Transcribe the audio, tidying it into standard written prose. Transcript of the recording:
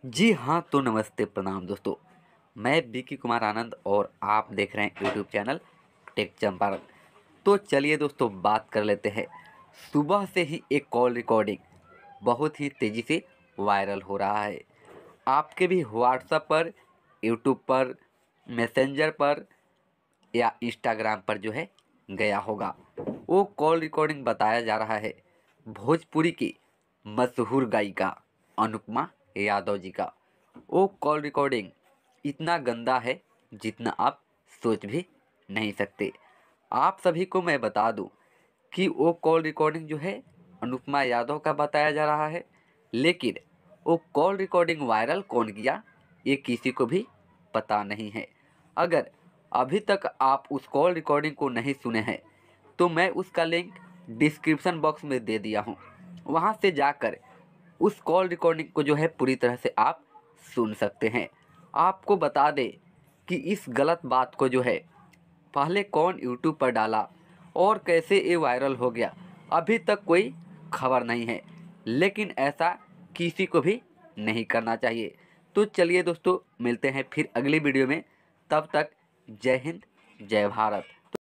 जी हाँ, तो नमस्ते, प्रणाम दोस्तों। मैं विकी कुमार आनंद और आप देख रहे हैं यूट्यूब चैनल टेक चंपारण। तो चलिए दोस्तों बात कर लेते हैं। सुबह से ही एक कॉल रिकॉर्डिंग बहुत ही तेज़ी से वायरल हो रहा है। आपके भी व्हाट्सएप पर, यूट्यूब पर, मैसेंजर पर या इंस्टाग्राम पर जो है गया होगा। वो कॉल रिकॉर्डिंग बताया जा रहा है भोजपुरी की मशहूर गायिका अनुपमा यादव जी का। वो कॉल रिकॉर्डिंग इतना गंदा है जितना आप सोच भी नहीं सकते। आप सभी को मैं बता दूं कि वो कॉल रिकॉर्डिंग जो है अनुपमा यादव का बताया जा रहा है, लेकिन वो कॉल रिकॉर्डिंग वायरल कौन किया ये किसी को भी पता नहीं है। अगर अभी तक आप उस कॉल रिकॉर्डिंग को नहीं सुने हैं तो मैं उसका लिंक डिस्क्रिप्शन बॉक्स में दे दिया हूँ। वहाँ से जाकर उस कॉल रिकॉर्डिंग को जो है पूरी तरह से आप सुन सकते हैं। आपको बता दें कि इस गलत बात को जो है पहले कौन यूट्यूब पर डाला और कैसे ये वायरल हो गया, अभी तक कोई खबर नहीं है, लेकिन ऐसा किसी को भी नहीं करना चाहिए। तो चलिए दोस्तों, मिलते हैं फिर अगली वीडियो में। तब तक जय हिंद, जय भारत।